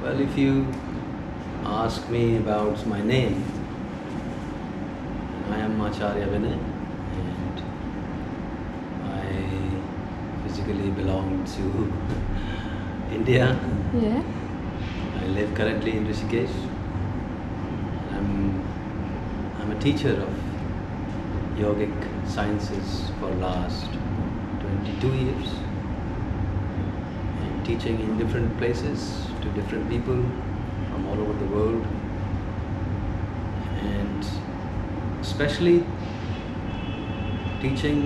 Well, if you ask me about my name, I am Acharya Vinay and I physically belong to India. Yeah. I live currently in Rishikesh. I'm a teacher of yogic sciences for last 22 years and teaching in different places to different people from all over the world, and especially teaching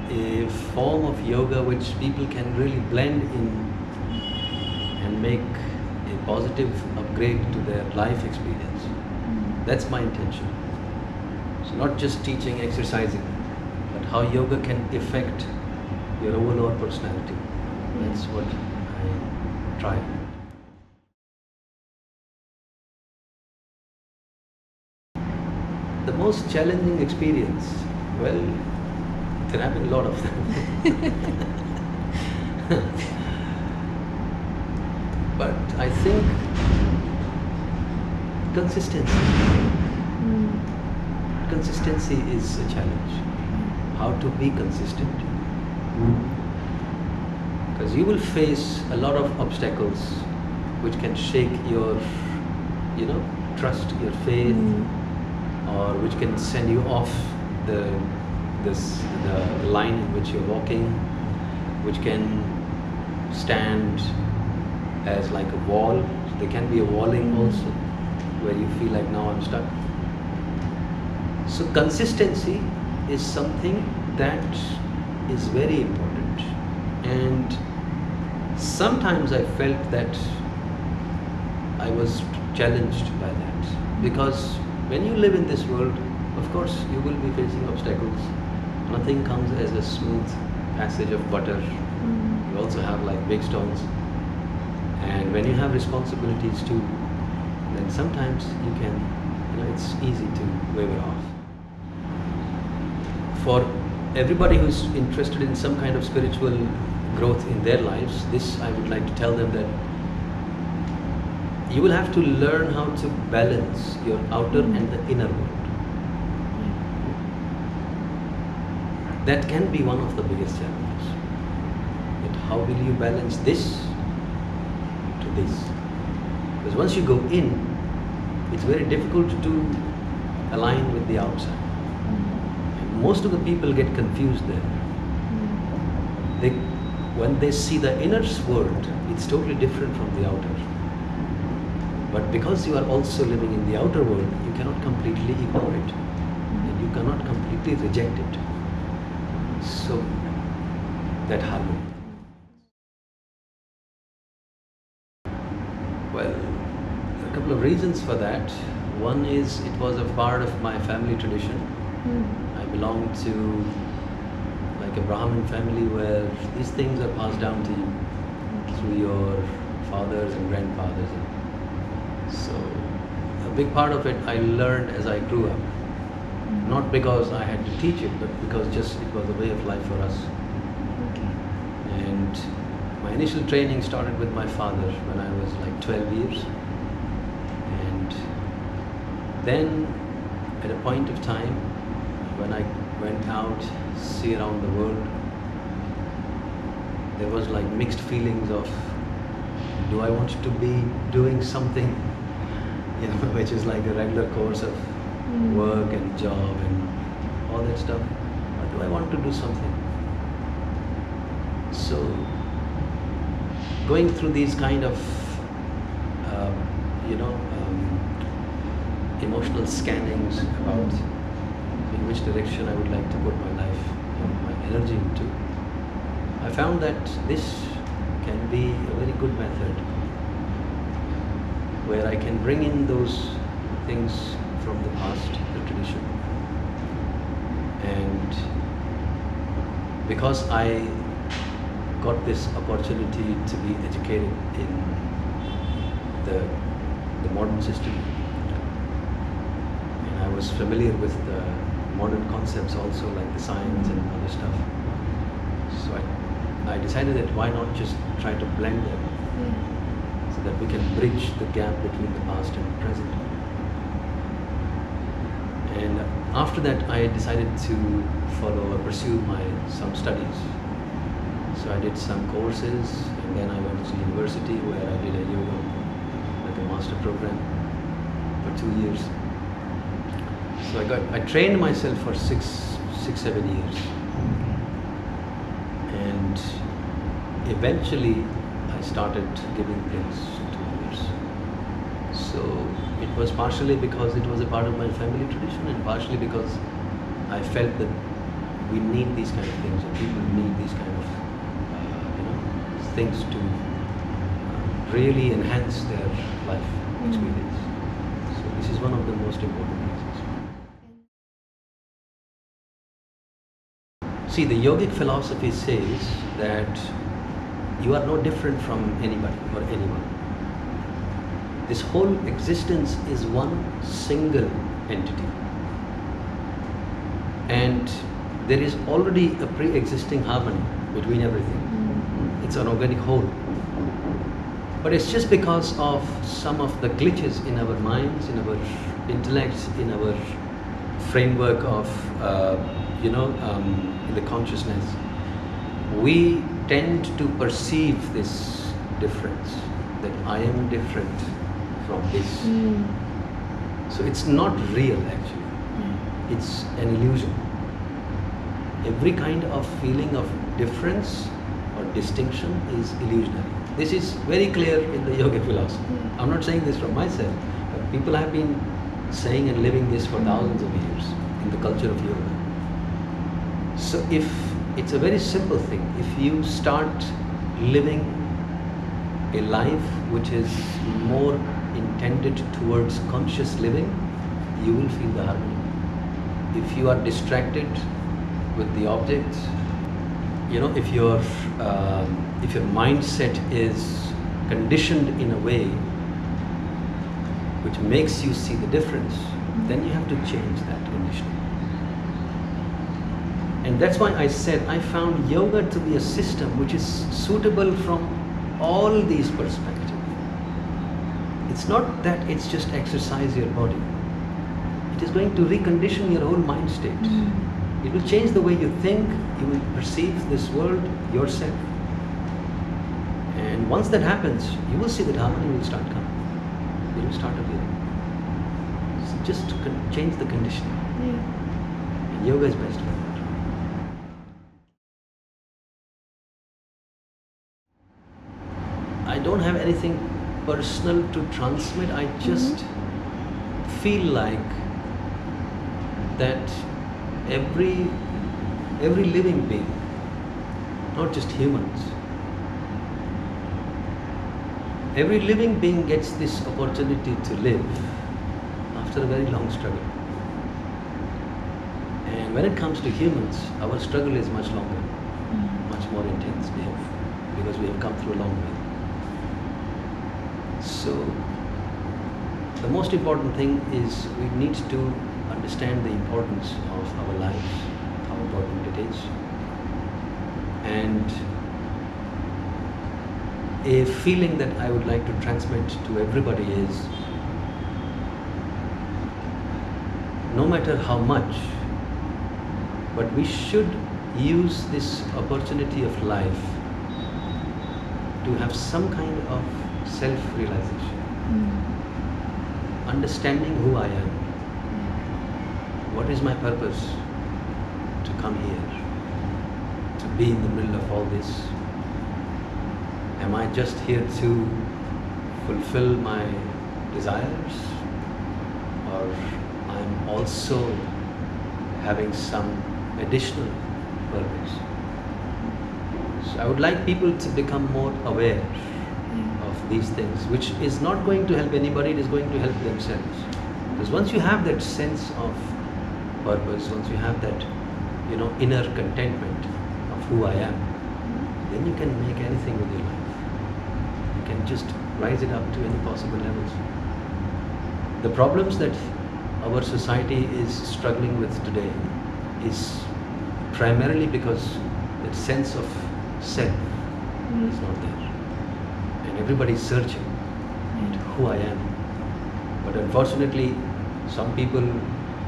a form of yoga which people can really blend in and make a positive upgrade to their life experience. That's my intention. So not just teaching, exercising, but how yoga can affect your overall personality. That's what I try. The most challenging experience, well, there have been a lot of them. But I think consistency. Consistency is a challenge. How to be consistent. Because you will face a lot of obstacles which can shake your, trust, your faith, or which can send you off the line in which you're walking, which can stand as like a wall. There can be a walling also, where you feel like now I'm stuck. So consistency is something that is very important, and sometimes I felt that I was challenged by that, because when you live in this world, of course you will be facing obstacles. Nothing comes as a smooth passage of butter. You also have like big stones, and when you have responsibilities too, then sometimes you can, it's easy to waver off. For everybody who's interested in some kind of spiritual growth in their lives, this I would like to tell them that you will have to learn how to balance your outer and the inner world. That can be one of the biggest challenges. That how will you balance this to this? Because once you go in, it's very difficult to align with the outside. And most of the people get confused there. When they see the inner world, it's totally different from the outer. But because you are also living in the outer world, you cannot completely ignore it. And you cannot completely reject it. So, that harmony. Well, a couple of reasons for that. One is it was a part of my family tradition. I belong to like a Brahmin family where these things are passed down to you through your fathers and grandfathers. So a big part of it I learned as I grew up. Not because I had to teach it, but because just it was a way of life for us. And my initial training started with my father when I was like 12 years. And then at a point of time when I went out, see around the world, there was like mixed feelings of, do I want to be doing something, which is like a regular course of work and job and all that stuff, or do I want to do something? So going through these kind of emotional scannings about in which direction I would like to put my life and my energy into, I found that this can be a very good method where I can bring in those things from the past, the tradition. And because I got this opportunity to be educated in the modern system, and I was familiar with the modern concepts also, like the science and other stuff, so I decided that why not just try to blend them so that we can bridge the gap between the past and the present. And after that, I decided to follow or pursue some studies. So I did some courses, and then I went to university where I did a yoga, like a master program for 2 years. So I trained myself for six, 7 years. And eventually I started giving things to others. So it was partially because it was a part of my family tradition, and partially because I felt that we need these kind of things, or people need these kind of things to really enhance their life experience. So this is one of the most important reasons. See, the yogic philosophy says that you are no different from anybody or anyone. This whole existence is one single entity. And there is already a pre-existing harmony between everything. It's an organic whole. But it's just because of some of the glitches in our minds, in our intellects, in our framework of, in the consciousness, we tend to perceive this difference, that I am different from this. So it's not real actually. It's an illusion. Every kind of feeling of difference or distinction is illusionary. This is very clear in the yoga philosophy. I'm not saying this from myself, but people have been saying and living this for thousands of years in the culture of yoga. So it's a very simple thing. If you start living a life which is more intended towards conscious living, you will feel the harmony. If you are distracted with the objects, if your mindset is conditioned in a way which makes you see the difference, then you have to change that conditioning. And that's why I said I found yoga to be a system which is suitable from all these perspectives. It's not that it's just exercise your body. It is going to recondition your whole mind state. It will change the way you think, you will perceive this world, yourself. And once that happens, you will see that harmony will start coming. It will start appearing. So just to change the conditioning. And yoga is best for that. I don't have anything personal to transmit. I just feel like that every living being, not just humans, every living being gets this opportunity to live after a very long struggle. And when it comes to humans, our struggle is much longer, much more intense, because we have come through a long way. So the most important thing is we need to understand the importance of our lives, how important it is. And a feeling that I would like to transmit to everybody is, no matter how much, but we should use this opportunity of life to have some kind of self-realization, understanding who I am. What is my purpose to come here, to be in the middle of all this? Am I just here to fulfill my desires, or I'm also having some additional purpose? So I would like people to become more aware of these things, which is not going to help anybody, it is going to help themselves. Because once you have that sense of purpose, once you have that, inner contentment of who I am, then you can make anything with your life. You can just rise it up to any possible levels. The problems that our society is struggling with today is primarily because that sense of self is not there. And everybody is searching. and who I am. But unfortunately, some people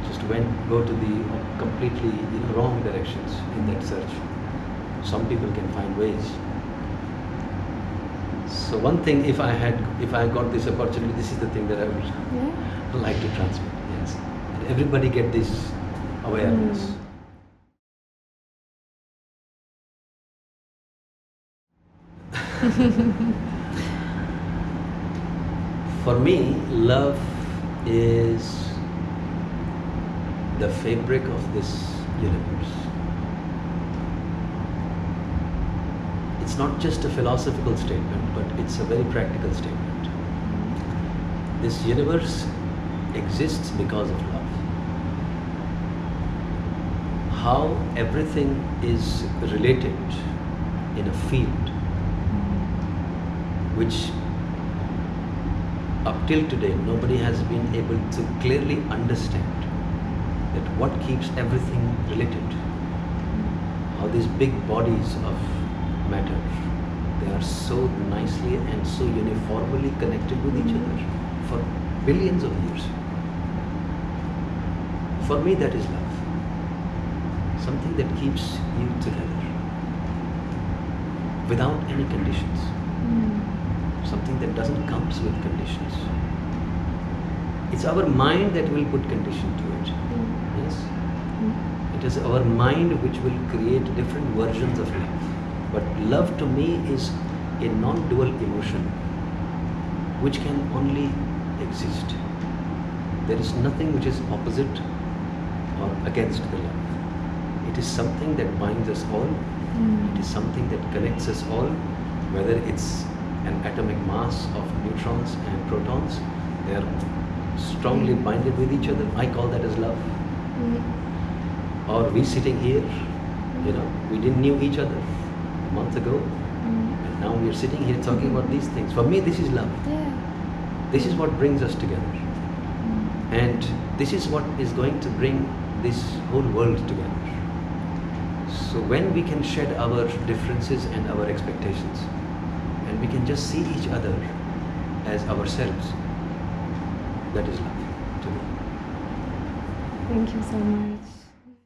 just go to the completely wrong directions in that search. Some people can find ways. So one thing, if I got this opportunity, this is the thing that I would like to transmit. Yes, and everybody get this awareness. For me, love is the fabric of this universe. It's not just a philosophical statement, but it's a very practical statement. This universe exists because of love. How everything is related in a field which up till today nobody has been able to clearly understand that what keeps everything related. How these big bodies of matter, they are so nicely and so uniformly connected with each other for billions of years. For me, that is love. Something that keeps you together without any conditions. Something that doesn't come with conditions. It's our mind that will put condition to it. Yes? It is our mind which will create different versions of love. But love to me is a non-dual emotion which can only exist. There is nothing which is opposite or against the love. It is something that binds us all. It is something that connects us all, whether it's an atomic mass of neutrons and protons. They are strongly binded with each other. I call that as love. Or we sitting here, we didn't knew each other a month ago, and now we are sitting here talking about these things. For me, this is love. This is what brings us together, and this is what is going to bring this whole world together. So when we can shed our differences and our expectations, and we can just see each other as ourselves, that is love to me. Thank you so much.